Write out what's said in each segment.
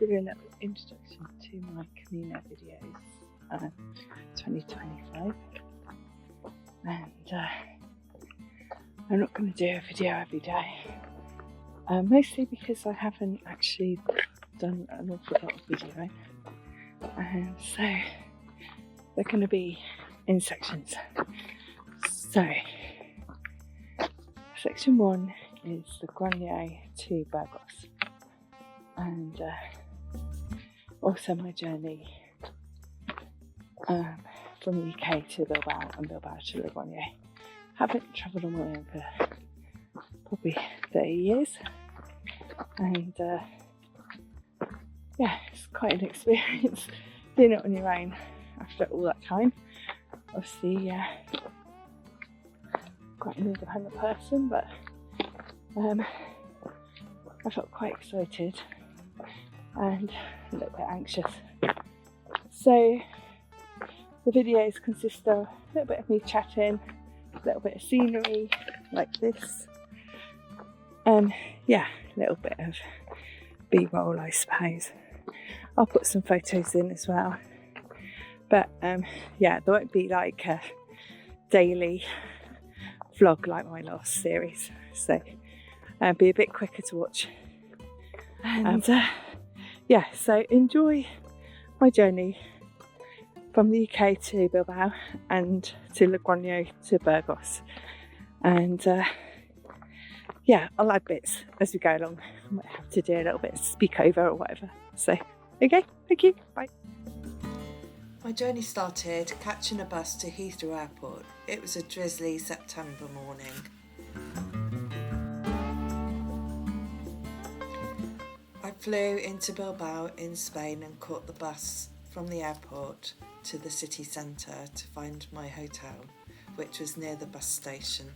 give you a little introduction to my Camino videos 2025, and I'm not going to do a video every day, mostly because I haven't actually done an awful lot of videoing, and so they're going to be in sections. So section 1 is Logrono to Burgos, and also my journey from the UK to Bilbao and Bilbao to Logrono. Haven't travelled on my own for probably 30 years, and yeah, it's quite an experience doing it on your own after all that time. Obviously, quite an independent person, but I felt quite excited and a little bit anxious. So the videos consist of a little bit of me chatting, a little bit of scenery like this, yeah, a little bit of B-roll, I suppose. I'll put some photos in as well, but yeah, there won't be like a daily vlog like my last series, so be a bit quicker to watch, and yeah, so enjoy my journey from the UK to Bilbao and to Logrono to Burgos, and yeah, I'll add bits as we go along. I might have to do a little bit of speak over or whatever. So okay, thank you, bye. My journey started catching a bus to Heathrow Airport. It was a drizzly September morning. I flew into Bilbao in Spain and caught the bus from the airport to the city centre to find my hotel, which was near the bus station.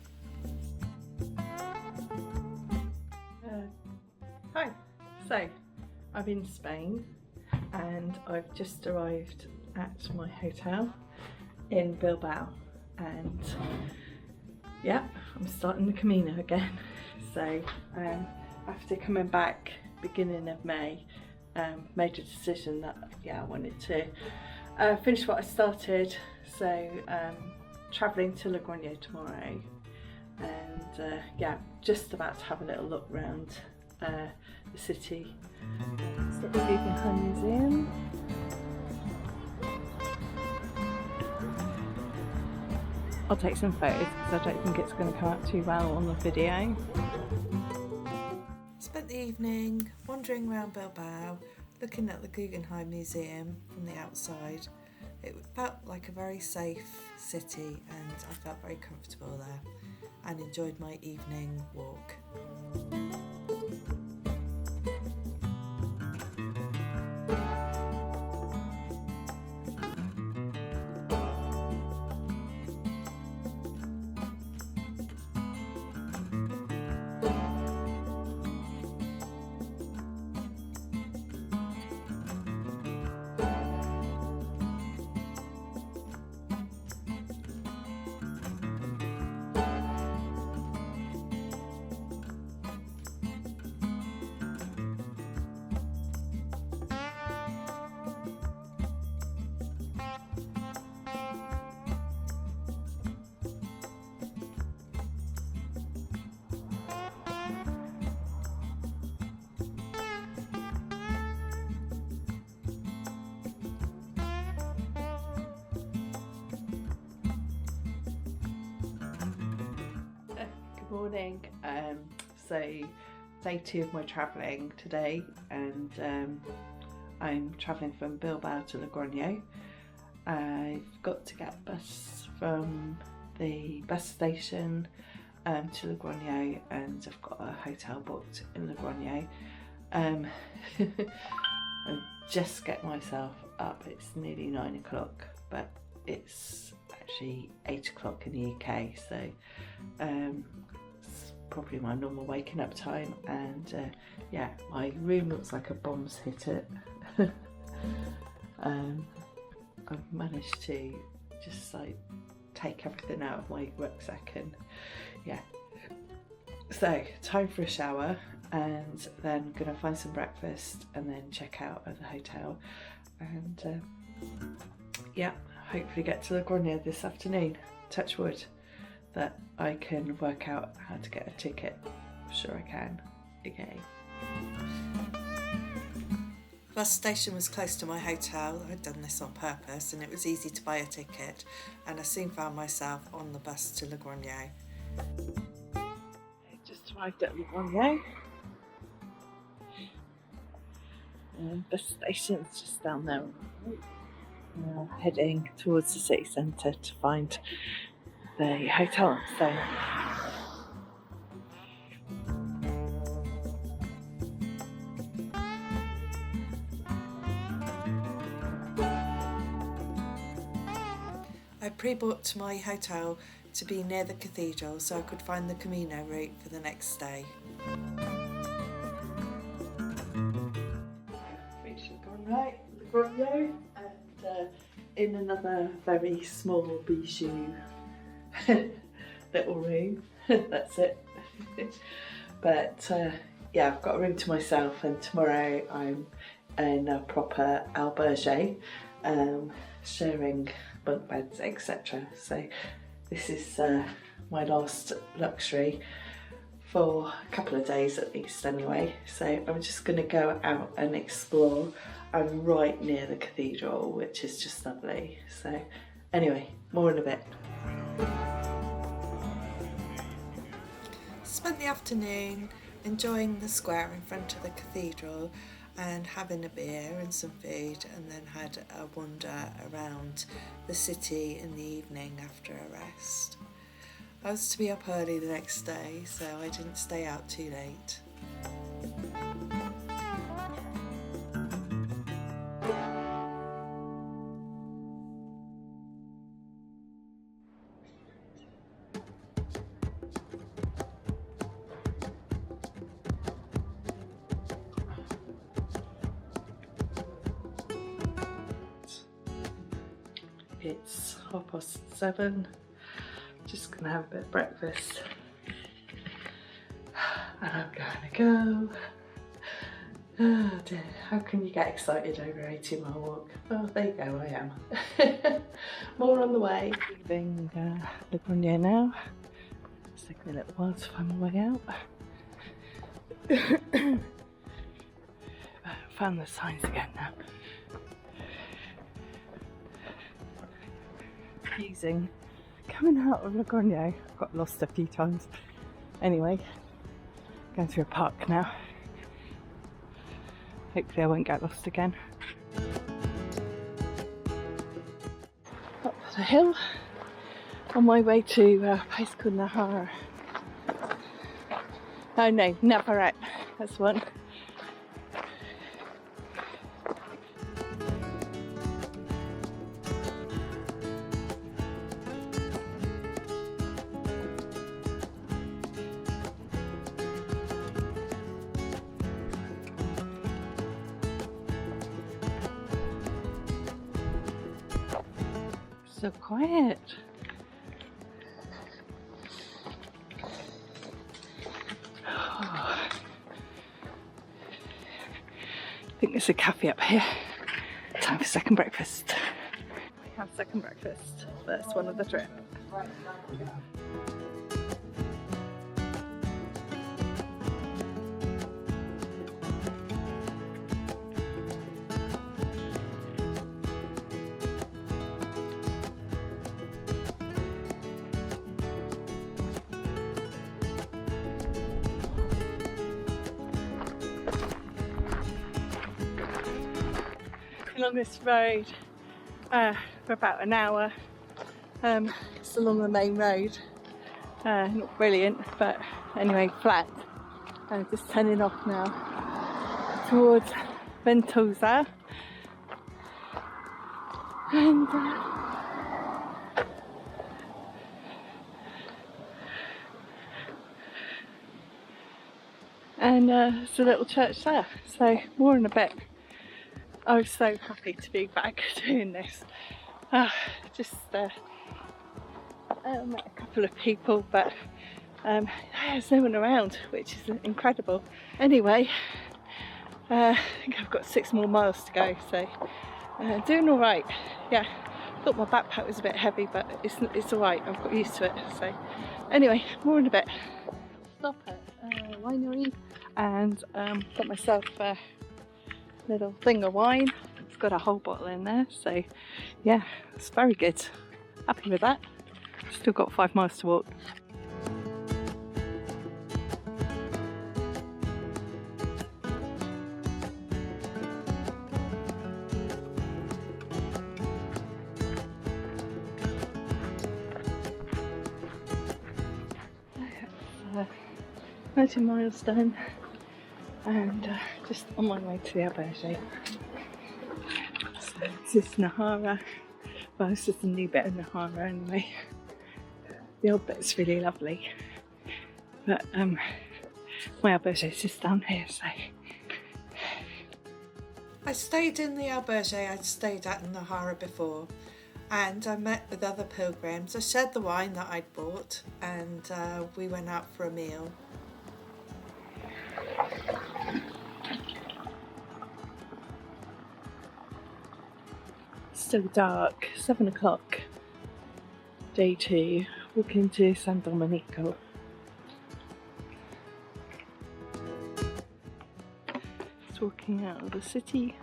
Hi, so I'm in Spain and I've just arrived at my hotel in Bilbao, and yeah, I'm starting the Camino again. So after coming back beginning of May, made a decision that I wanted to finish what I started, so travelling to Logrono tomorrow, and yeah, just about to have a little look around the city. It's the Guggenheim Museum. I'll take some photos because I don't think it's going to come out too well on the video. Spent the evening wandering around Bilbao, looking at the Guggenheim Museum from the outside. It felt like a very safe city and I felt very comfortable there and enjoyed my evening walk. Morning. So day 2 of my travelling today, and I'm travelling from Bilbao to Logrono. I've got to get a bus from the bus station to Logrono, and I've got a hotel booked in Logrono. I just get myself up. It's nearly 9 o'clock, but it's actually 8 o'clock in the UK, so it's probably my normal waking up time, and yeah, my room looks like a bomb's hit it. I've managed to just like take everything out of my rucksack, and yeah, so time for a shower and then I'm gonna find some breakfast and then check out at the hotel, and yeah, hopefully get to Logrono this afternoon. Touch wood that I can work out how to get a ticket. I'm sure I can. Okay. Bus station was close to my hotel. I'd done this on purpose and it was easy to buy a ticket, and I soon found myself on the bus to Logrono. I just arrived at Logrono. Bus station's just down there. Now heading towards the city centre to find the hotel I'm staying. I pre-booked my hotel to be near the cathedral so I could find the Camino route for the next day. Reached Logrono, and in another very small bijou little room. That's it. But yeah, I've got a room to myself, and tomorrow I'm in a proper albergue, sharing bunk beds, etc. So this is my last luxury for a couple of days at least anyway. So I'm just going to go out and explore. I'm right near the cathedral, which is just lovely. So anyway, more in a bit. Spent the afternoon enjoying the square in front of the cathedral and having a beer and some food, and then had a wander around the city in the evening after a rest. I was to be up early the next day, so I didn't stay out too late. It's 7:30. Just gonna have a bit of breakfast, and I'm gonna go. Oh dear, how can you get excited over an 18-mile walk? Well, there you go, I am. More on the way. Leaving Logrono now. It's taking a little while to find my way out. Found the signs again now. Coming out of Logrono, I've got lost a few times. Anyway, going through a park now. Hopefully I won't get lost again. Up the hill, on my way to a place called Nahara. Oh no, Navarrete, that's one. So quiet. Oh. I think there's a cafe up here. Time for second breakfast. We have second breakfast. First one of the trip. Along this road for about an hour. It's along the main road. Not brilliant, but anyway, flat. Just turning off now towards Ventosa. And there's a little church there, so more in a bit. I was so happy to be back doing this. Just met a couple of people, but There's no one around, which is incredible. Anyway, I think I've got 6 more miles to go, so doing all right. Yeah, thought my backpack was a bit heavy, but it's all right. I've got used to it. So anyway, more in a bit. Stop at winery and got myself a little thing of wine. It's got a whole bottle in there, so yeah, it's very good. Happy with that. Still got 5 miles to walk. So, 90 miles done, and just on my way to the auberge. So this is Nahara. Well, this is the new bit of Nahara anyway. The old bit's really lovely, but my auberge is just down here, so. I stayed in the alberge I'd stayed at in Nahara before, and I met with other pilgrims. I shared the wine that I'd bought, and we went out for a meal. Still dark, 7 o'clock, day 2, walking to San Domenico. Just walking out of the city.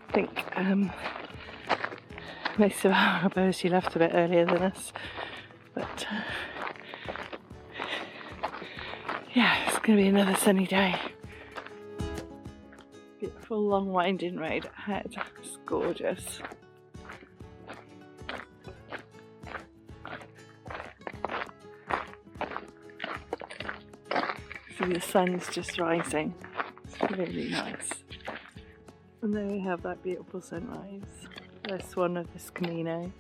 I think most of our auberge left a bit earlier than us, but yeah, it's going to be another sunny day. Beautiful long winding road ahead. It's gorgeous. See, the sun's just rising. It's really nice. And there we have that beautiful sunrise. This one of this Camino.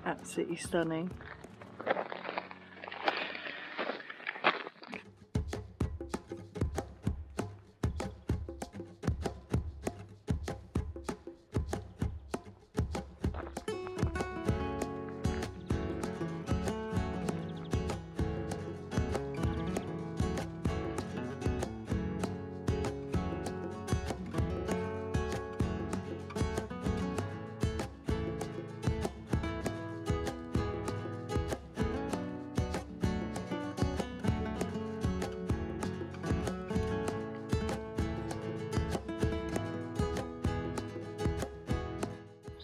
Absolutely stunning.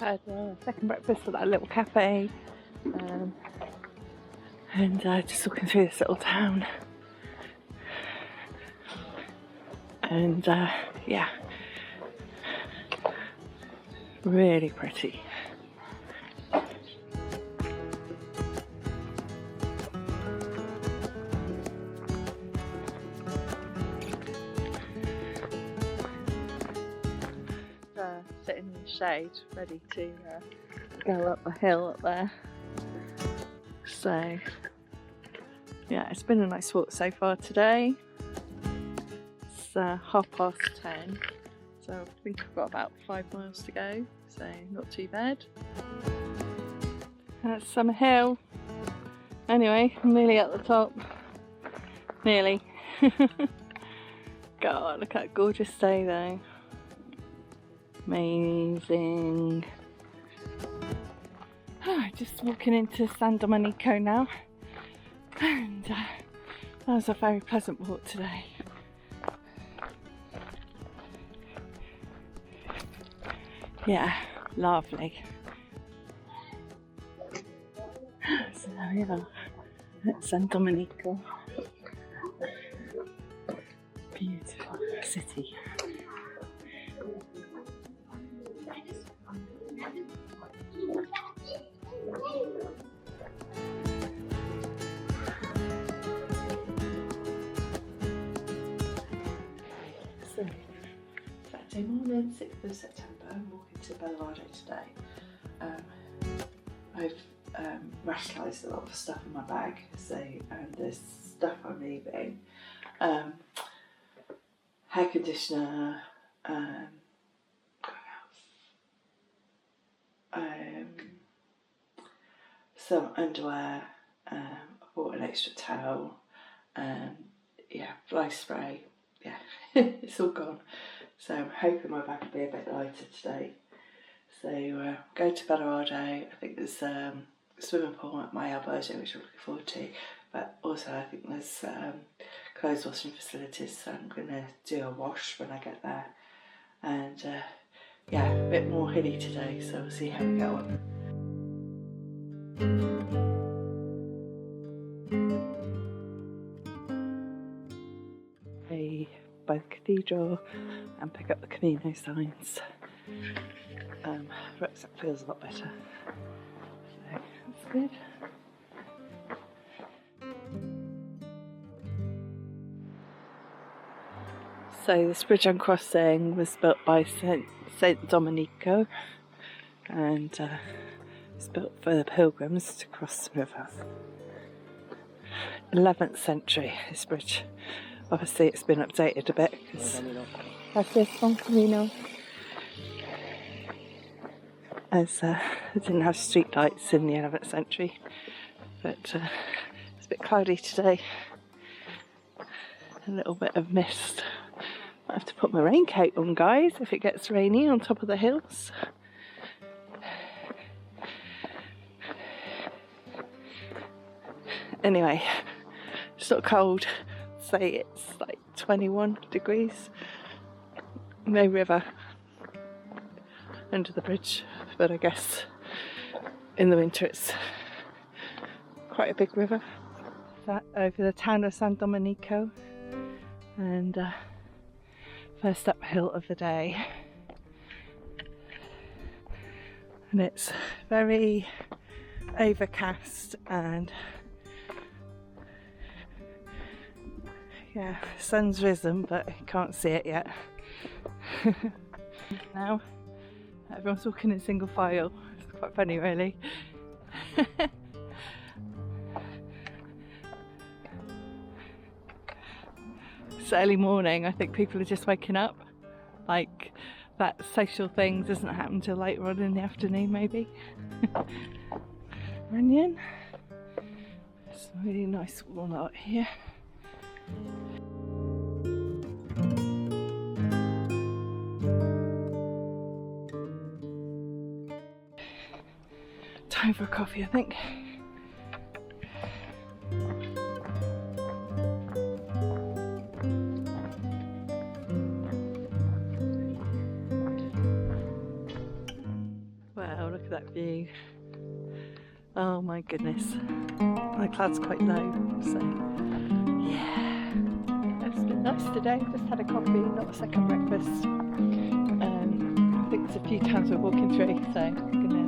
Had a second breakfast at that little cafe, and just walking through this little town, and yeah, really pretty. Sitting in the shade, ready to go up the hill up there. So yeah, it's been a nice walk so far today. It's 10:30, so I think I've got about 5 miles to go, so not too bad. That's Summer Hill. Anyway, I'm nearly at the top. Nearly. God, look at that gorgeous day though. Amazing. Just walking into San Domenico now, and that was a very pleasant walk today. Yeah, lovely. So there we are at San Domenico. Beautiful city. So, Saturday morning, 6th of September, I'm walking to Bilbao today. I've rationalised a lot of stuff in my bag, so there's stuff I'm leaving. Hair conditioner, some underwear, I bought an extra towel, yeah, fly spray, yeah, it's all gone. So I'm hoping my bag will be a bit lighter today. So go to Bellarado. I think there's a swimming pool at my Alberto, which I'm looking forward to. But also I think there's clothes washing facilities, so I'm going to do a wash when I get there. And yeah, a bit more hilly today, so we'll see how we get on. By the cathedral and pick up the Camino signs. Rucksack feels a lot better, so that's good. So this bridge I'm crossing was built by Saint Domenico, and it's built for the pilgrims to cross the river. 11th century, this bridge. Obviously it's been updated a bit because Camino. As it didn't have street lights in the 11th century, but it's a bit cloudy today. A little bit of mist. I have to put my raincoat on, guys, if it gets rainy on top of the hills. Anyway, it's not cold. Say it's like 21 degrees. No river under the bridge, but I guess in the winter it's quite a big river. That over the town of San Domenico, and first uphill of the day, and it's very overcast, and yeah, sun's risen but you can't see it yet. Now everyone's walking in single file. It's quite funny, really. It's early morning. I think people are just waking up. Like, that social thing doesn't happen till later on in the afternoon, maybe. Onion. It's a really nice walnut here. Time for a coffee, I think. Wow, look at that view. Oh my goodness. The cloud's quite low, so yeah. It's been nice today. Just had a coffee, not a second breakfast. I think there's a few towns we're walking through, so I'm gonna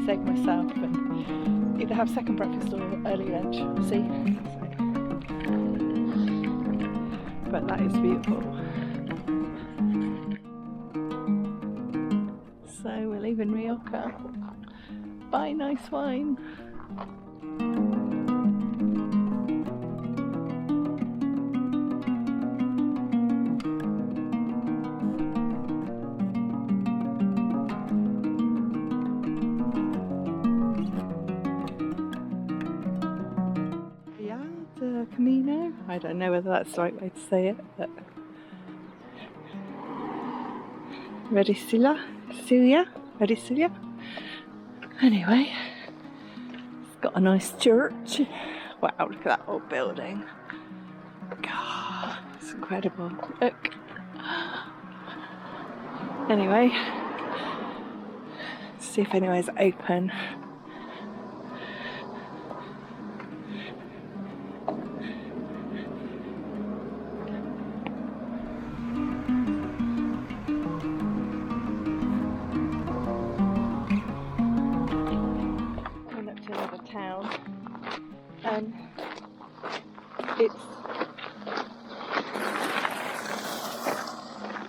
save myself and either have second breakfast or early lunch. We'll see. But that is beautiful. So we're leaving Rioja. Buy nice wine. Camino. I don't know whether that's the right way to say it, but Ready Celia? Anyway, it's got a nice church. Wow, look at that old building. God, it's incredible. Look. Anyway, let's see if anywhere's open.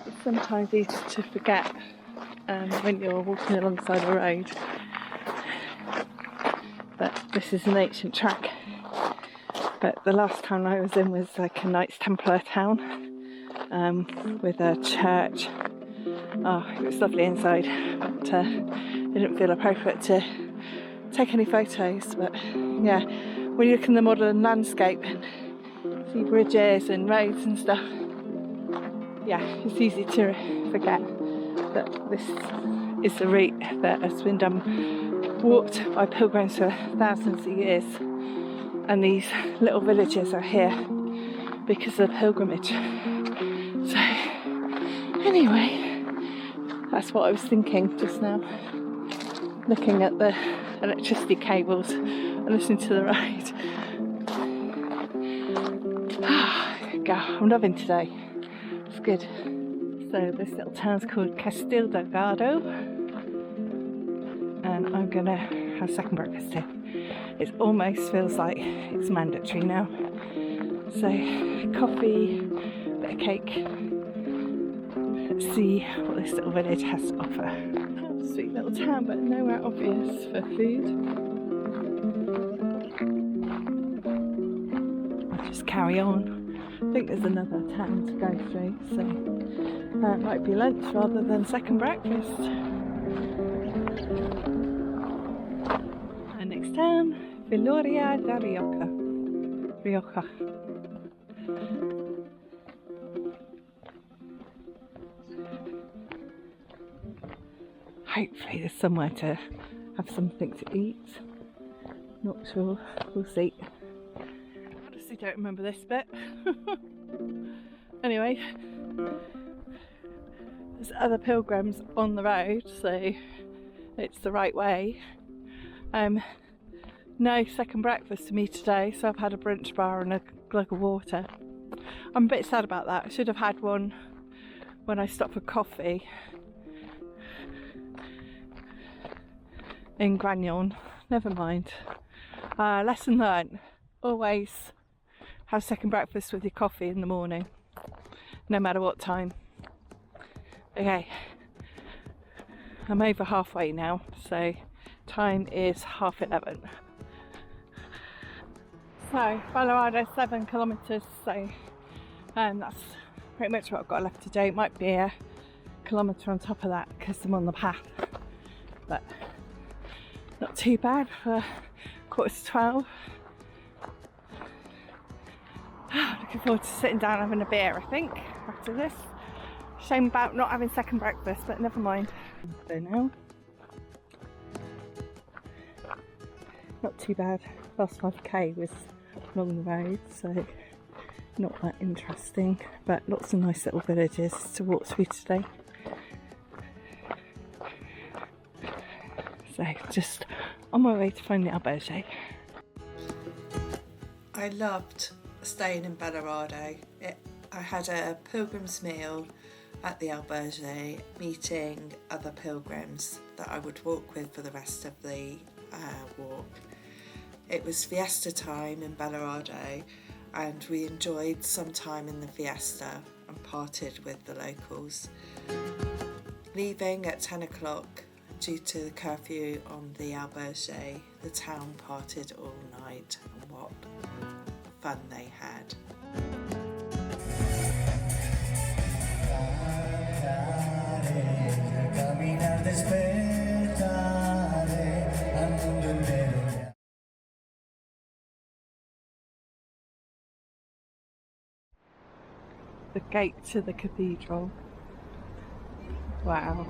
It's sometimes easy to forget when you're walking alongside a road, but this is an ancient track. But the last town I was in was like a Knights Templar town with a church. Oh, it was lovely inside, but it didn't feel appropriate to take any photos, but yeah, when you look in the modern landscape and see bridges and roads and stuff, yeah, it's easy to forget that this is the route that has been walked by pilgrims for thousands of years, and these little villages are here because of the pilgrimage. So anyway, that's what I was thinking just now, looking at the electricity cables and listening to the road. I'm loving today. It's good. So this little town's called Castel Delgado, and I'm gonna have second breakfast here. It almost feels like it's mandatory now. So coffee, bit of cake. Let's see what this little village has to offer. Sweet little town, but nowhere obvious for food. I'll just carry on. I think there's another town to go through, so it might be lunch rather than second breakfast. Our next town, Viloria da Rioja. Hopefully there's somewhere to have something to eat. Not sure, we'll see. I don't remember this bit. Anyway, there's other pilgrims on the road, so it's the right way. No second breakfast for me today, so I've had a brunch bar and a glug of water. I'm a bit sad about that. I should have had one when I stopped for coffee in Gragnon. Never mind. Lesson learned. Always have second breakfast with your coffee in the morning, no matter what time. Okay, I'm over halfway now, so time is 11:30. So Valorado 7 kilometres, so that's pretty much what I've got left to do. It might be a kilometre on top of that because I'm on the path, but not too bad for 11:45. Looking forward to sitting down having a beer, I think, after this. Shame about not having second breakfast, but never mind. So now, not too bad. Last 5k was along the road, so not that interesting, but lots of nice little villages to walk through today. So just on my way to find the albergue. I loved staying in Bellarado. I had a pilgrim's meal at the albergue, meeting other pilgrims that I would walk with for the rest of the walk. It was fiesta time in Bellarado, and we enjoyed some time in the fiesta and parted with the locals. Leaving at 10 o'clock due to the curfew on the albergue, the town parted all night, and what fun they had. The gate to the cathedral. Wow.